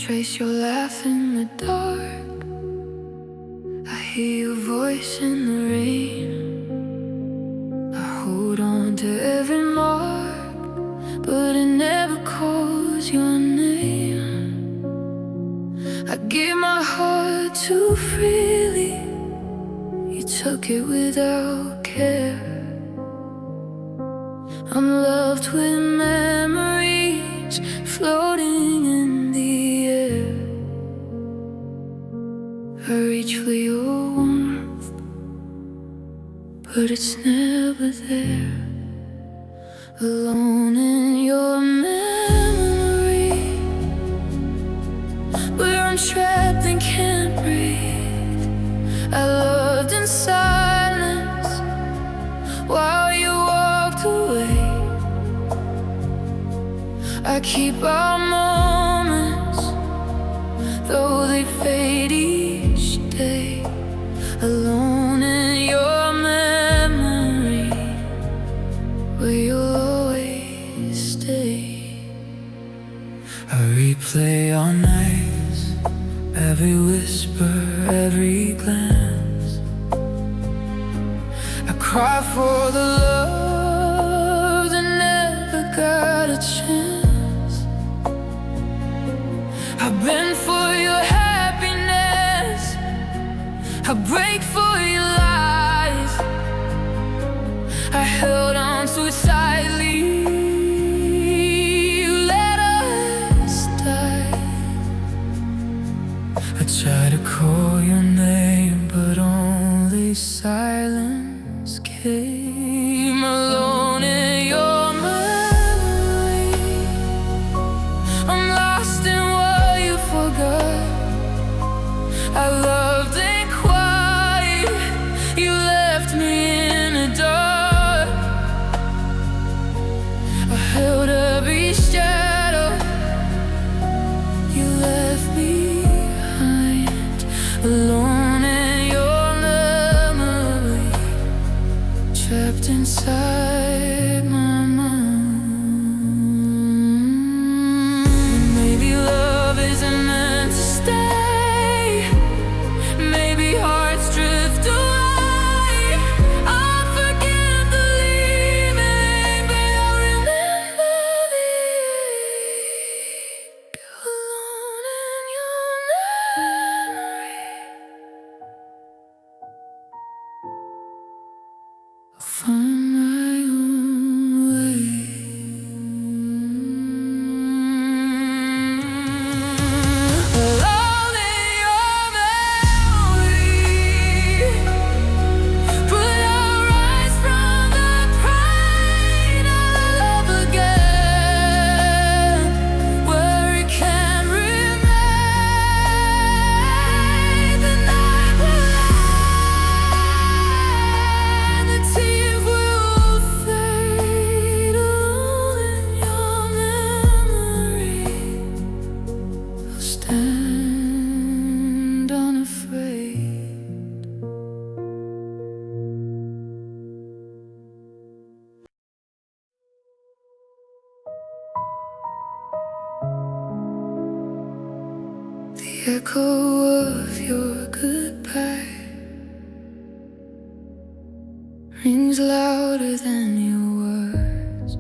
trace your laugh in the dark. I hear your voice in the rain. I hold on to every mark, but it never calls your name. I give my heart too freely. You took it without care. I'm loved with memories floating in the air. I reach for your warmth, but it's never there. Alone in your memory, where I'm trapped and can't breathe. I loved in silence while you walked away. I keep our moments, though they fade each day. Alone in your memory, where you'll always stay. I replay our nights, every whisper, every glance. I cry for the love that never got a chance. I've been for your happiness, I break for your lies. I held on to it tightly. You let us die. I try to call your name, but only silence came. Alone in your memory, I'm lost in what you forgot. I loved and quiet, you left me in the dark. I held every shadow you left behind. Alone in your memory, trapped inside my mind. Maybe love isn't meant to stay. Maybe hearts drift away. I'll forget the leaving, but I'll remember the ache. Alone in your memory, I'll find my own way. Alone in your memory, but I'll rise from the pride of love again, where it can remain. The night will end, the tears will fade. Alone in your memory, I'll stand unafraid. The echo of your goodbye rings louder than your words.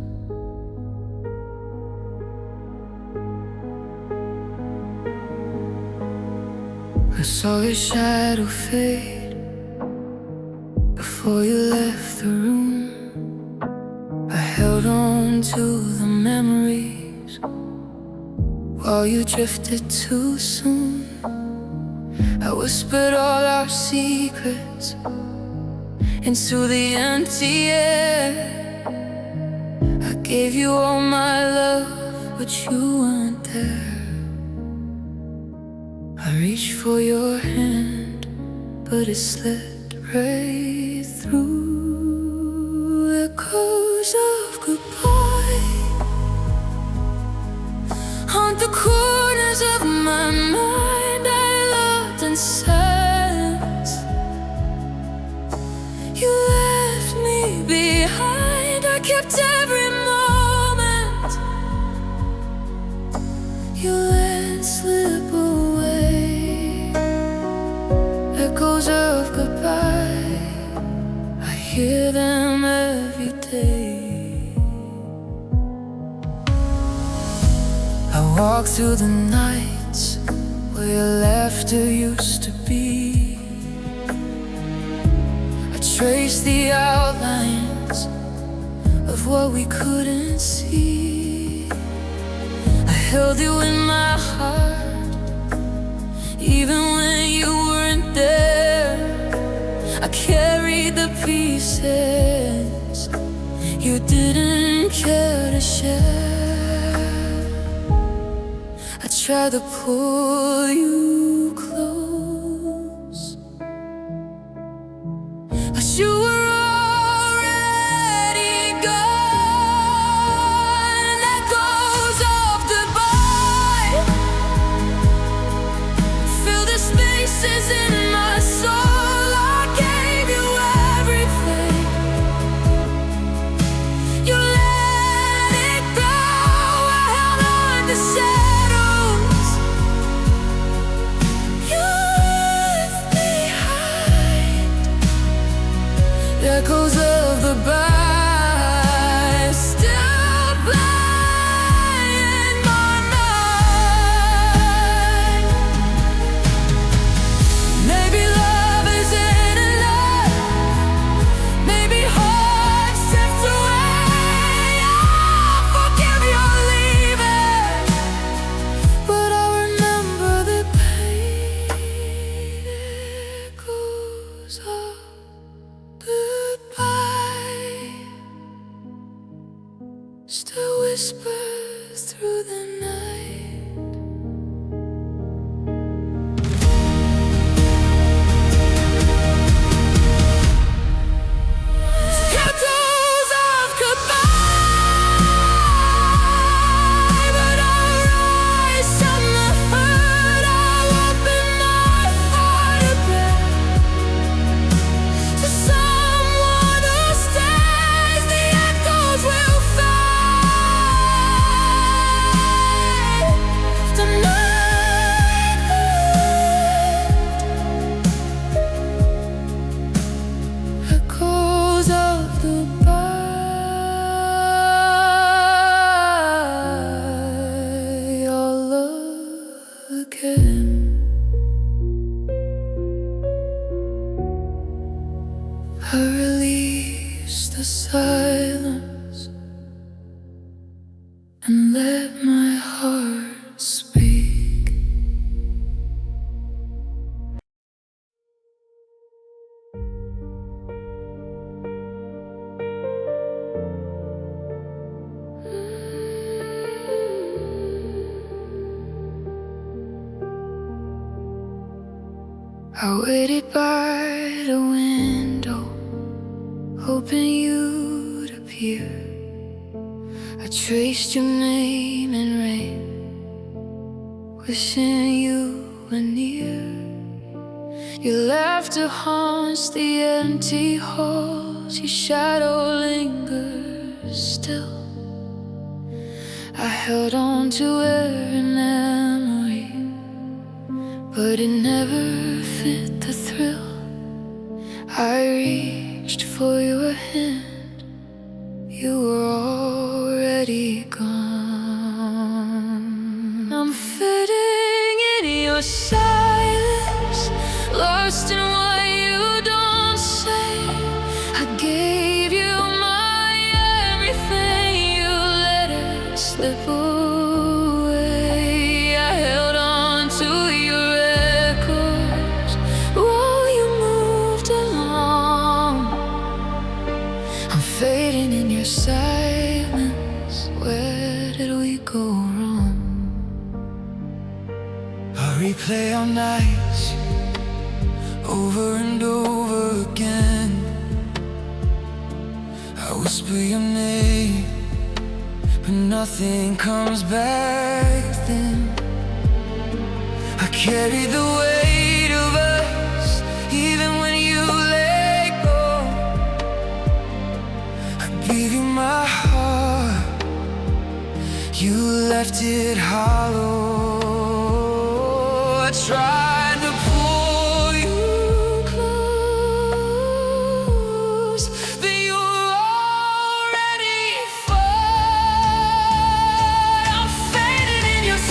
I saw your shadow fade before you left the room. I held on to the memories while you drifted too soon. I whispered all our secrets into the empty air. I gave you all my love, but you weren't there. I reached for your hand, but it slipped right through. Echoes of goodbye haunt the corners of my mind. I loved in silence, you left me behind. I kept every moment you let slip walk through the nights where your laughter used to be. I trace the outlines of what we couldn't see. I held you in my heart, even when you weren't there. I carried the pieces you didn't care to share. I tried to pull you close, but you were already gone. Echoes of goodbye fill the spaces in my soul. I gave you everything. You let it go. I held on to shadows you left behind. The echoes of the bye still play in my mind. Maybe love isn't enough. Maybe hearts drift away. I'll forgive your leaving, but I remember the pain. Echoes of goodbye still whisper through the night. Echoes of goodbye, but I'll rise from the hurt. I'll open my heart a bit to someone who stays. The echoes will fade the night end. Echoes of goodbye all again. I release the silence and let my heart speak. I waited by the window, hoping you'd appear. I traced your name in rain, wishing you were near. Your laughter haunts the empty halls. Your shadow lingers still. I held on to every memory, but it never fit the thrill. I reached for your hand, you were already gone. I'm fitting in your silence, lost in what you don't say. I gave you my everything, you let it slip away. I held on to your echoes while you moved along. I'm fading in your silence. Where did we go wrong? I replay our nights over and over again. I whisper your name, but nothing comes back then. I carry the weight of us, even when you let go. I gave you my heart, you left it hollow. I tried to pull you close, but you were already far. I'm fading in your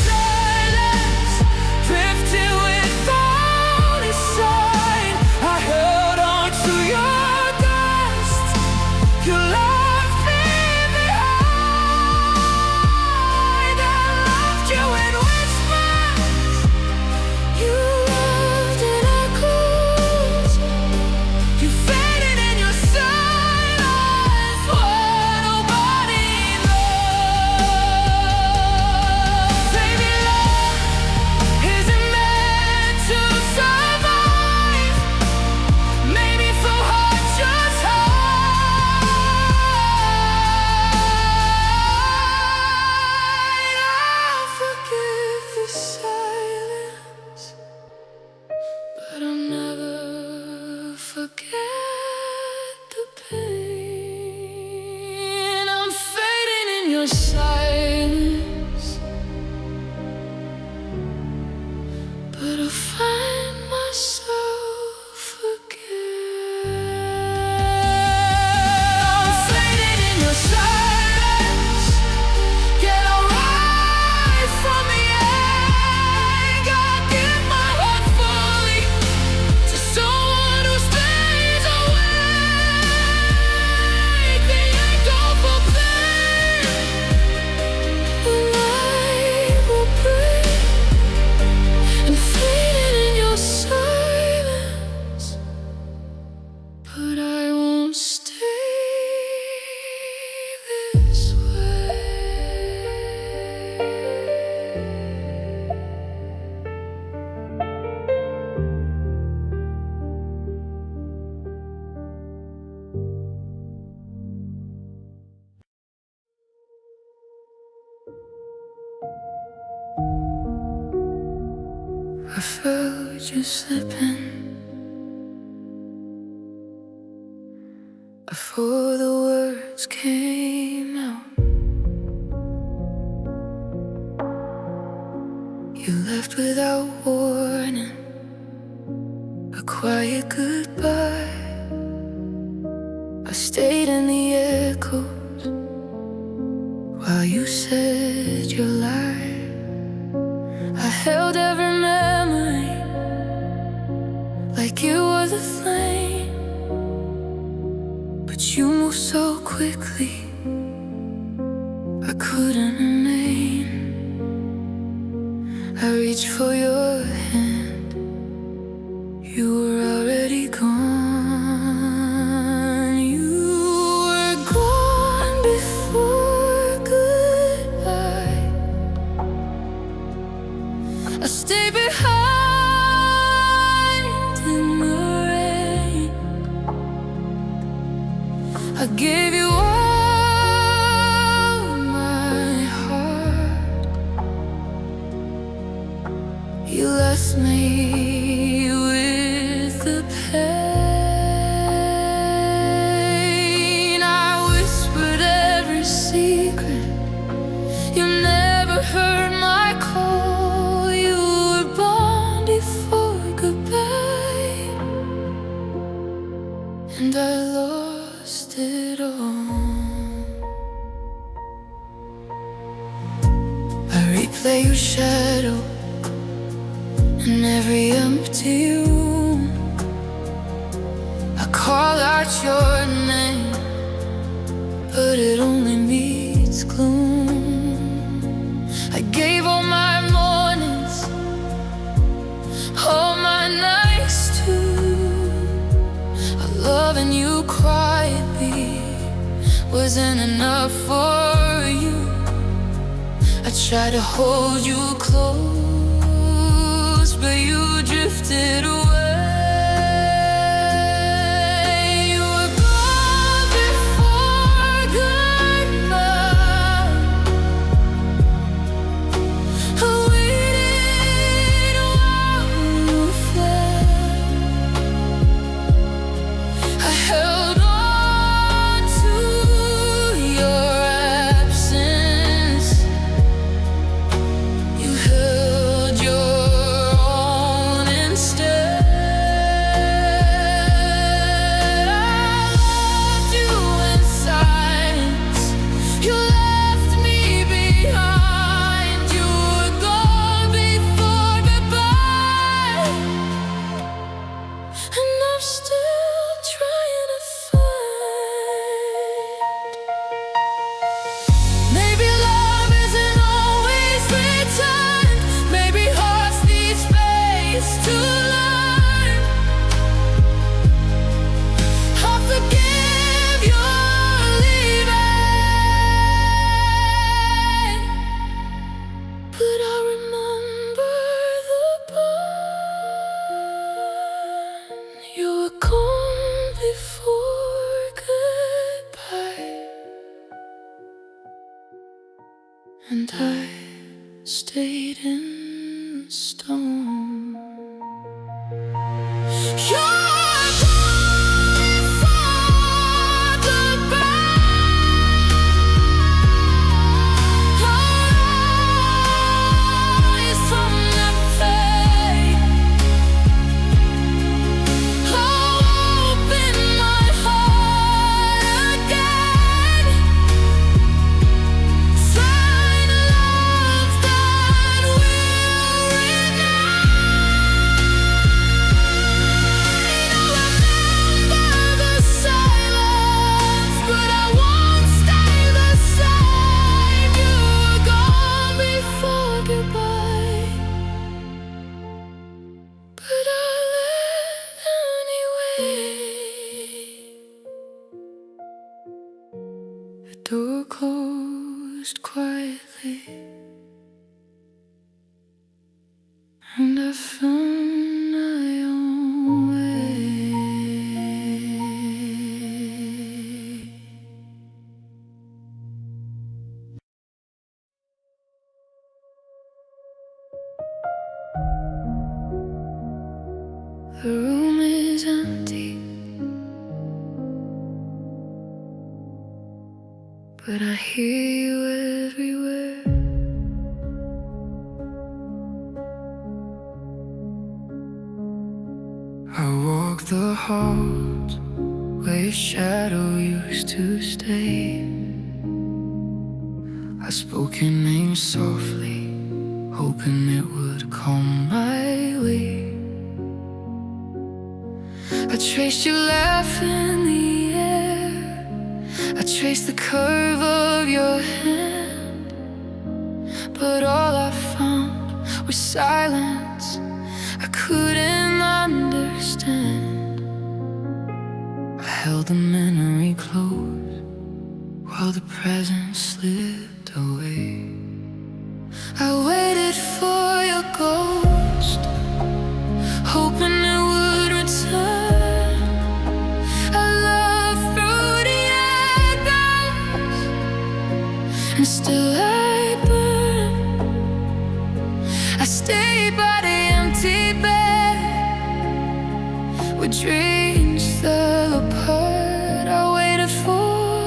silence, but I find myself again. I'm fading in your silence, yet I rise from the egg. I give my heart fully to someone who stays awake. The echo for pain, the light will break. And fading in your silence, but I won't stay this way. I felt you slipping before the words came out. You left without warning, a quiet goodbye. I stayed in the echoes while you said your lie. I held every memory like it was a flame, but you moved so quickly, I couldn't remain. I reached for your hand, you were already gone. You were gone before goodbye. I stayed behind in the rain. I gave you all my heart. You left me with the pain. I whispered every secret, you never heard my call. You were born before goodbye, and I lost it all. I replay your shadow in every empty room. I call out your name, but it only meets gloom. I gave all my mornings, all my nights too. Loving you quietly wasn't enough for you. I tried to hold you close, but you drifted away. You were gone before goodbye. I waited while you fled. I held on to your absence. You held your own instead. I loved you in silence. You left me behind. You were gone before goodbye, and I'm still trying to find. Maybe love isn't always returned. Maybe hearts need space to learn. I forgive your leaving, but I remember the burn. You were gone before goodbye, and I stayed in stone. You're gone before goodbye. closed quietly, and I found my own way. The room is empty, but I hear you everywhere. I walk the halls where your shadow used to stay. I spoke your name softly, hoping it would come my way. I traced your laugh in the air, I traced the curve of your hand, but all I found was silence I couldn't understand. I held the memory close while the present slipped away. I waited for your ghost, hoping it would return. I love through the echoes, and still I burn. I stayed by the empty bed where dreams fell apart. I waited for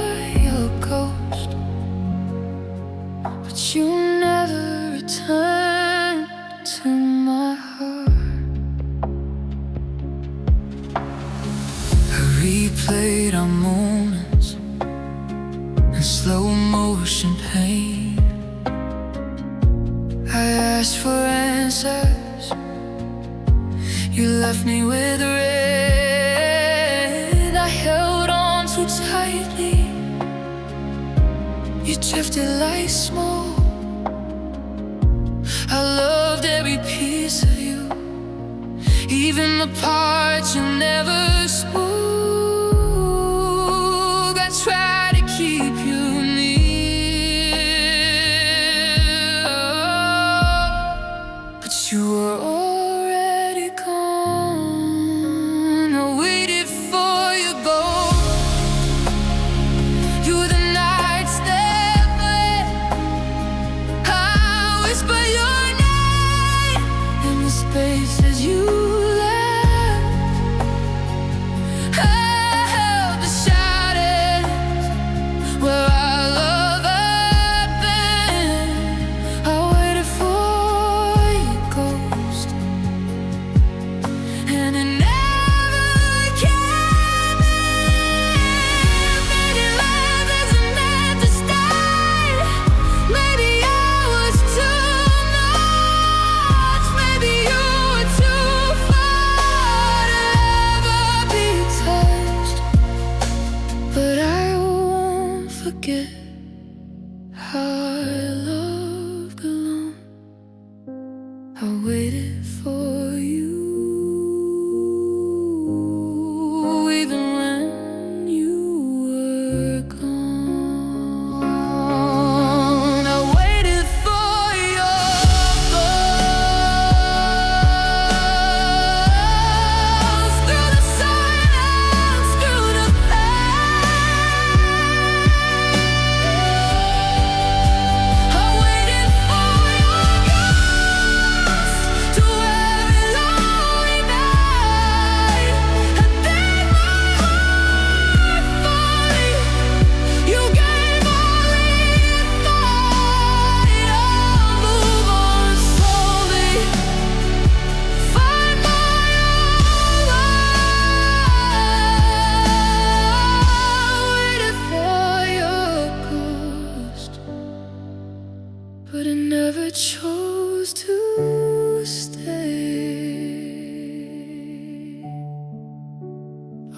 your ghost, but you never returned to my heart. I replayed our moments in slow motion pain. I asked for answers, you left me with red. I held on too tightly, you drifted like smoke. I loved every piece of you, even the parts you never spoke. I tried to keep you near, but you were already gone. I waited for your ghost, you were the nights that bled. I whisper your name in the spaces you left. I held the shadows where our love had been. I waited for your ghost, and it never came in. Maybe love isn't meant to stay. Maybe I was too much. Maybe you were too far to ever be touched. But I won't forget how our love belonged. I waited for you, even when you were gone. I waited for your ghost, through the silence, through the pain. I waited for your ghost to every lonely night. I gave my heart fully, you gave only a thought. I'll move on slowly, find my own way. I waited for your ghost, but it never chose to stay.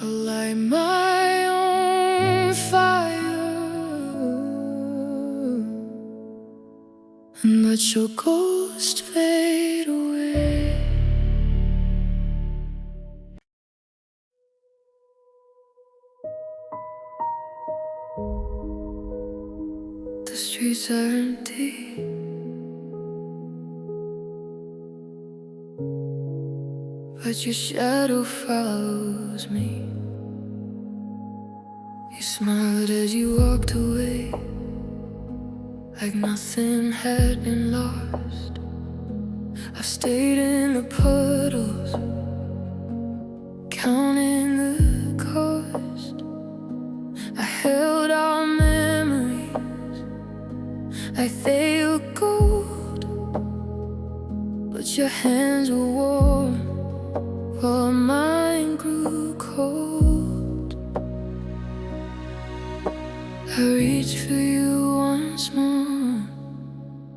I light my own fire and let your ghost fade away. The streets walls are empty, but your shadow follows me. You smiled as you walked away, like nothing had been lost. I stayed in the puddles, counting the cost. I held our memories like they were gold, but your hands were warm while mine grew cold. I reached for you once more,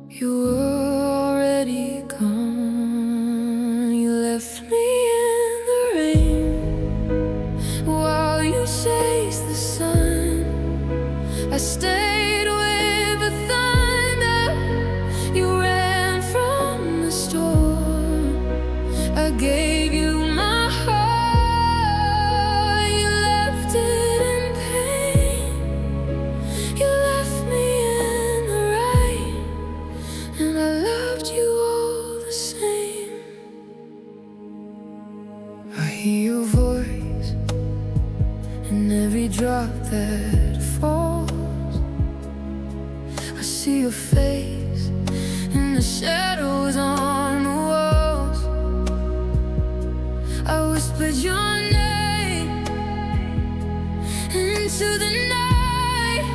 you were already gone. You left me in the rain while you chased the sun. I stayed with the thunder, you ran from the storm. I gave you my heart, you left it in pain. You left me in the rain, and I loved you all the same. I hear your voice in every drop that falls. I see your face in the shadows on the walls. I whispered your name into the night.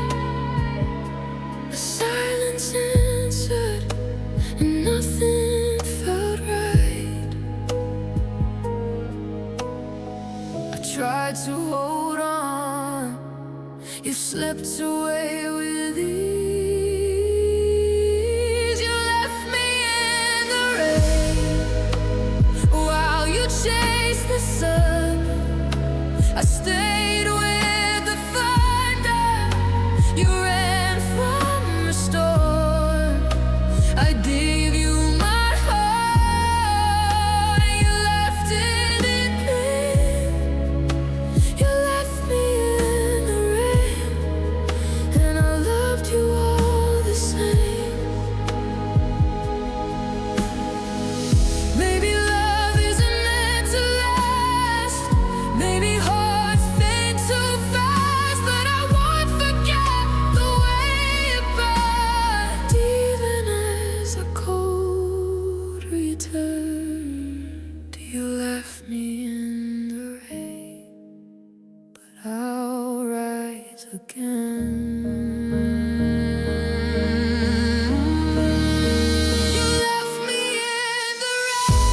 The silence answered, and nothing felt right. I tried to hold on, you slipped away with ease. You left me in the rain while you chased the sun. I stayed with the thunder, you ran from the storm. I gave you my heart, you left it in pain. You left me in the rain, and I loved you all the same. Maybe love isn't meant to last, maybe hearts fade too fast, but I won't forget the way it burned. Even as the cold returned, you left me in the rain, but I'll rise again. You left me in the rain,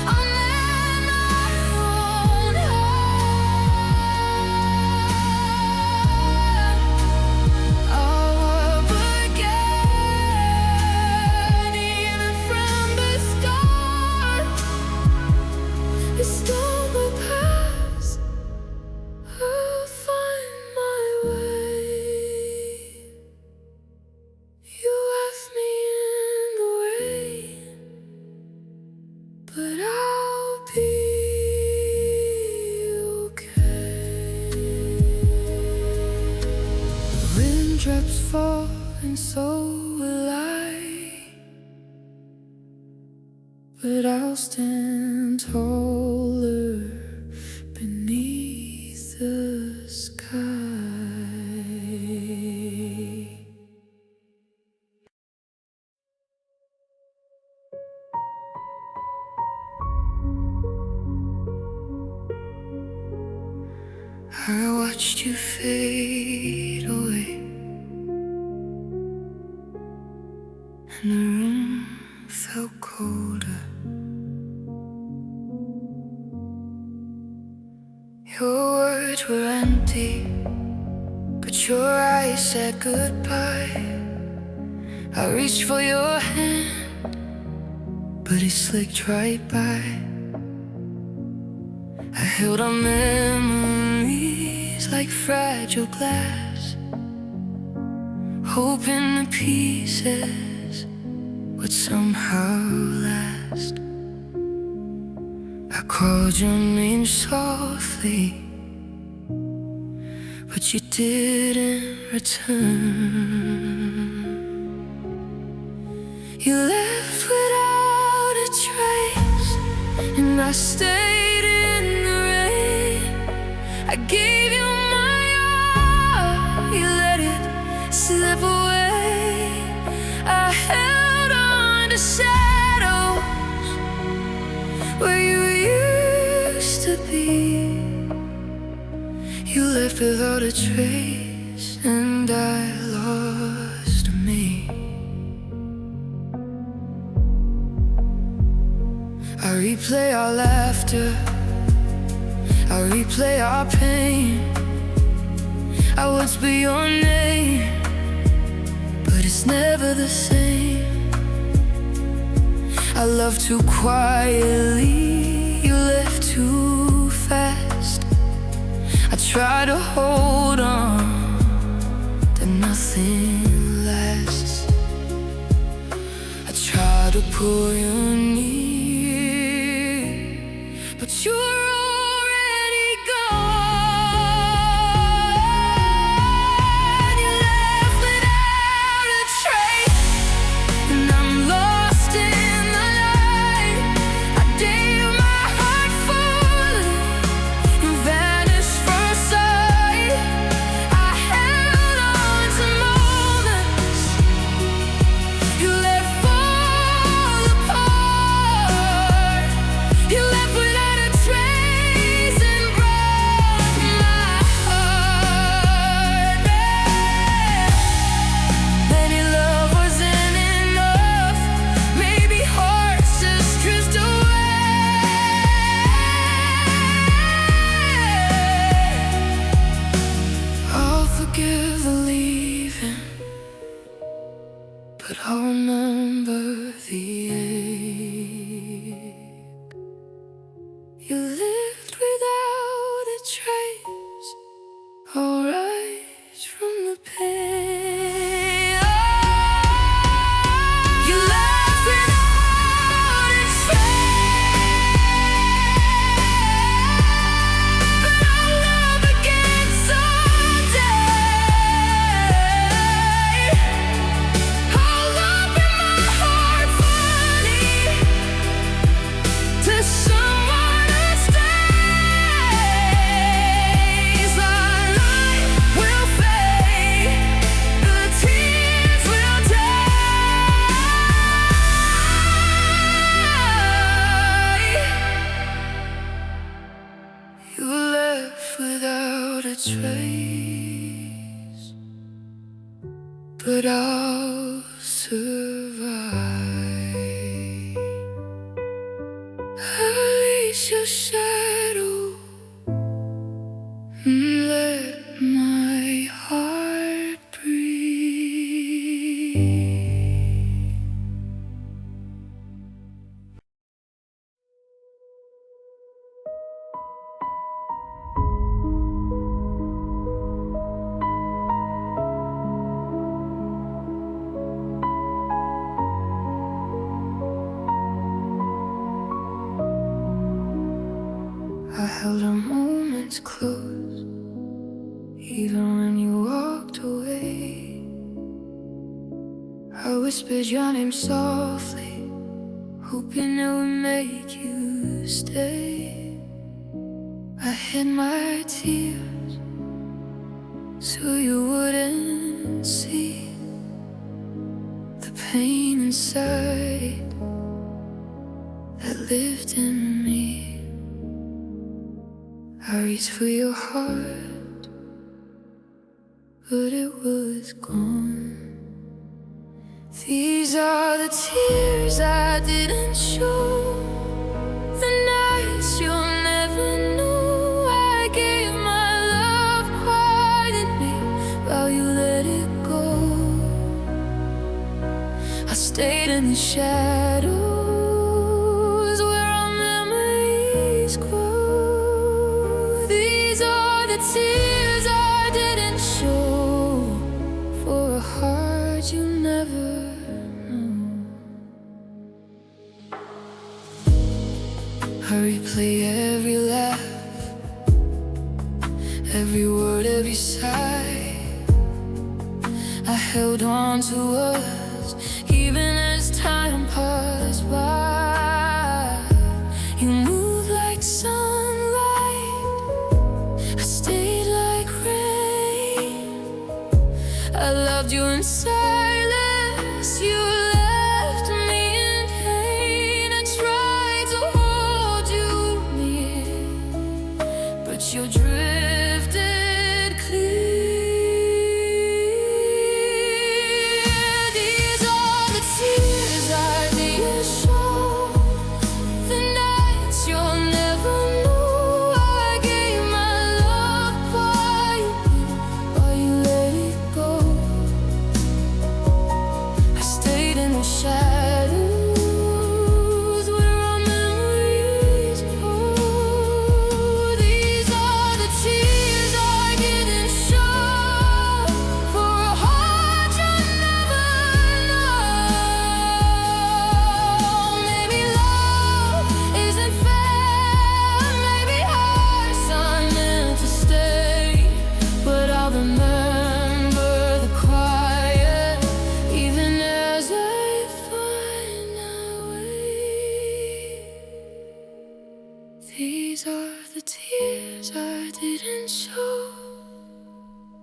a man I won't hide. Our world began, even from the start. The storm will pass, I'll find my way. You left me in the rain, but I'll be okay. Raindrops fall, and so will I, but I'll stand taller beneath the sky. I watched you fade away, and the room felt colder. Your words were empty, but your eyes said goodbye. I reached for your hand, but it slipped right by. I held our memories like fragile glass, hoping the pieces would somehow last. I called your name softly, but you didn't return. You left without a trace, and I stayed in the rain. I gave you my all, you let it slip away. I held on to shadows where you used to be. You left without a trace, and I lost me. I replay our laughter, I replay our pain. I whisper your name, but it's never the same. I love too quietly, you left too fast. I try to hold on, but nothing lasts. I try to pull you near, but you're already gone. You left without a trace, and I'm lost in the light. I gave my heart fully and vanished from sight. I held on to moments you let fall apart. You left without a trace and broke my heart. Maybe love wasn't enough, maybe hearts just drift away. I'll forgive the leaving, but I'll remember the ache. You lived without a trace, I'll rise from the pain. You left without a trace, but I'll love again someday. I'll open my heart fully to someone who stays. The light will fade, the tears will die. You left without a trace, but I'll survive. At least your shadow, let my heart breathe. I held our moments close, even when you walked away. I whispered your name softly, hoping it would make you stay. I hid my tears so you wouldn't see the pain inside that lived in me. I reached for your heart, but it was gone. These are the tears I didn't show, the nights you'll never know. I gave my love quietly while you let it go. I stayed in the shadows where our memories grow. These are the tears I didn't show, for a heart you never know. I replay every laugh, every word, every sigh. I held on to us even as time passed by. You moved like sunlight, I stayed like rain. I loved you in silence, you left me in pain. I tried to hold you near, but you drifted clear. These are the tears I didn't show, the nights you'll never know. I gave my love, but you let it go. I stayed in the shadows where our memories hold. These are the tears I didn't show, for a heart you'll never know. Maybe love isn't fair, maybe hearts aren't meant to stay, but I'll remember the quiet even as I find my way. These are the tears I didn't show.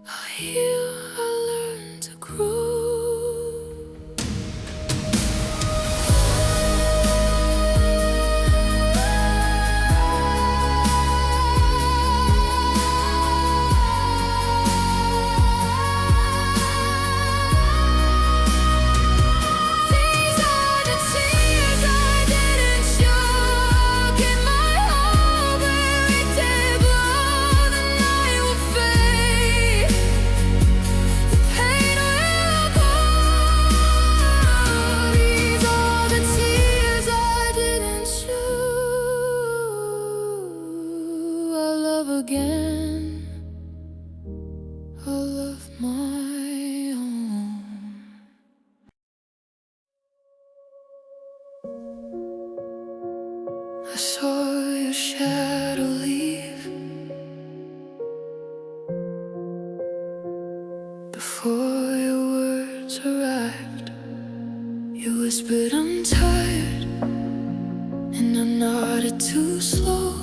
I'll heal, I'll learn to grow. These are the tears I didn't show. Get my hope every day below. The night will fade, the pain will go. These are the tears I didn't show. I'll love again, I'll love my own. I saw your shadow leave before your words arrived. You whispered, I'm tired, and I nodded too slow.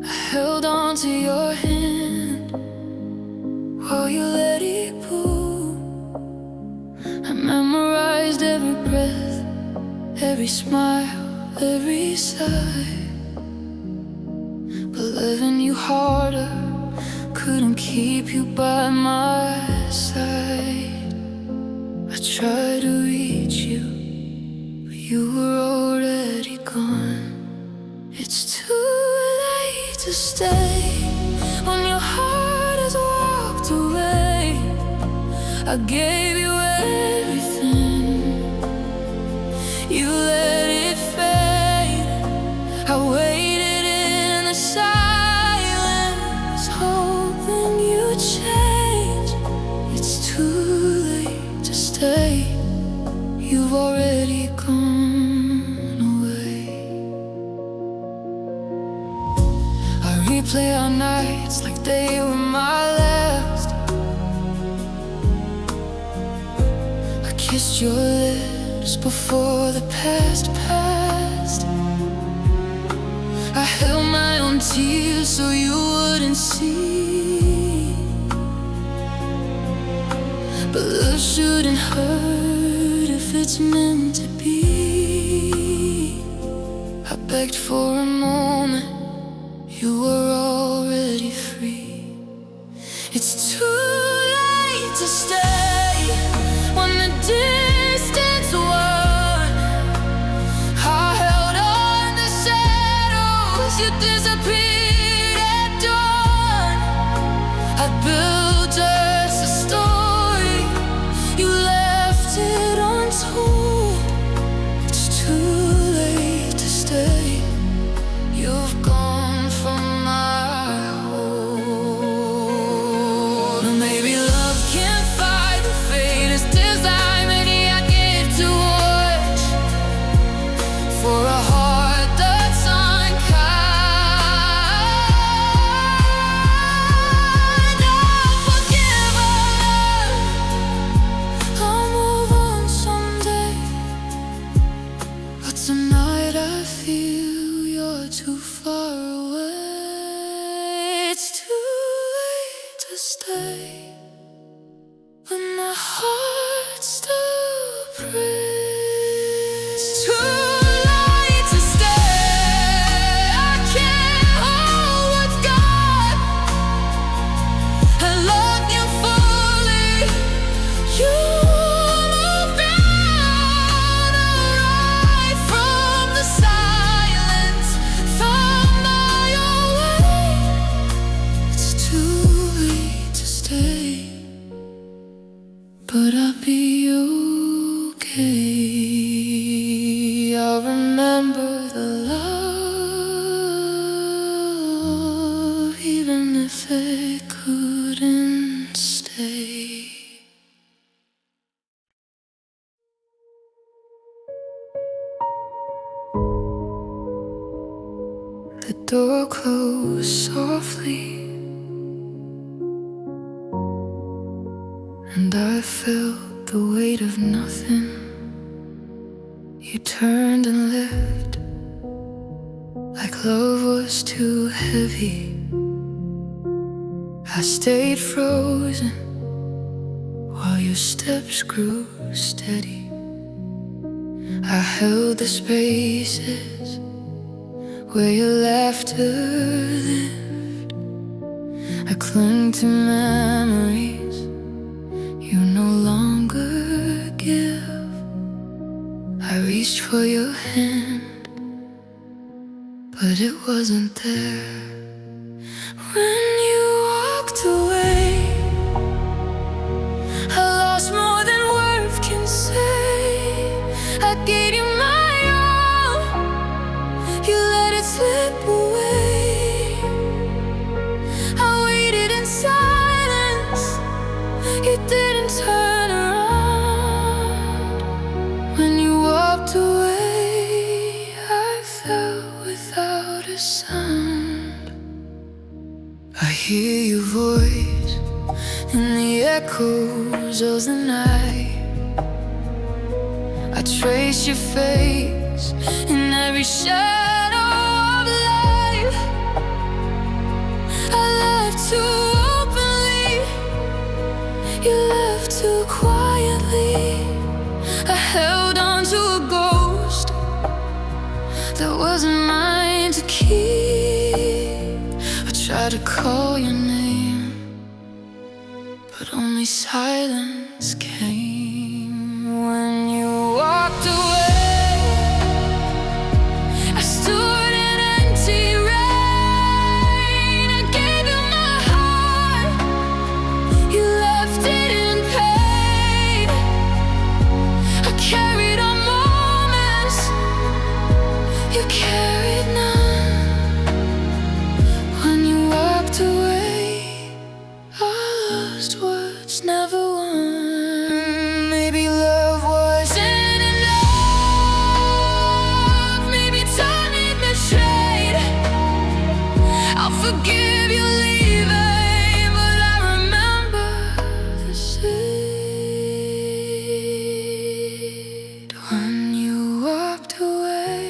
I held on to your hand while you let it go. I memorized every breath, every smile, every sigh. But loving you harder couldn't keep you by my side. I tried to reach you, but you were already gone. It's too late to stay when your heart has walked away. I gave you everything, you let it fade. I waited in the silence, hoping you'd change. It's too late to stay, you've already gone away. I replay our nights like they were my last. I kissed your lips before the past passed. I held my own tears so you wouldn't see. But love shouldn't hurt if it's meant to be. I begged for a moment, you were already free. It's too late to stay when the distance won. I held on to shadows, you disappeared at dawn. I built us a story, you left it untold. It's too late to stay, you've gone from my home. away, but my heart still prays. It's too late to stay. I can't hold what's gone. I love you fully. You moved on, right from the silence, found my own way. It's too late to stay, but I'll be okay. I'll remember the love, even if it couldn't stay. The door closed softly, and I felt the weight of nothing. You turned and left, like love was too heavy. I stayed frozen while your steps grew steady. I held the spaces where your laughter lived. I clung to memories you no longer give. I reached for your hand, but it wasn't there. When you walked away, I lost more than words can say. I gave you my all, you let it slip away. I waited in silence, you didn't turn around. When you walked away, I fell without a sound. I hear your voice in the echoes of the night. I trace your face in every shadow of life. I left too openly, you left too quietly. I held on to a ghost that wasn't mine to keep. I tried to call your name, but only silence came. When you walked away, I stood in empty rain. I gave you my heart, you left it in pain. I carried on moments, you carried none. When you walked away, I lost words, never won. Maybe love wasn't enough, maybe time betrayed. I'll forgive you leaving, but I remember the seed. When you walked away,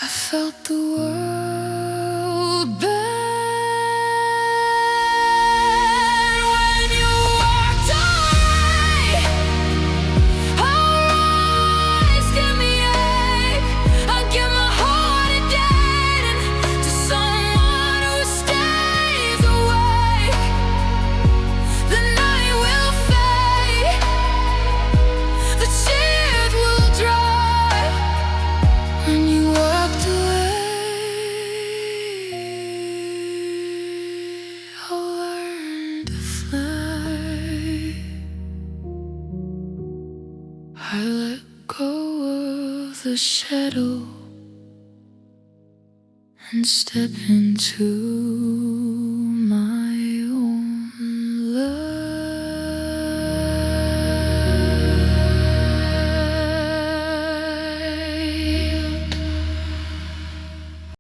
I felt the world bend. When you walked away, our eyes give me ache. I give my heart again to someone who stays awake. The night will fade, the tears will dry. When you walked away, I learned to fly. I let go of the shadow and step into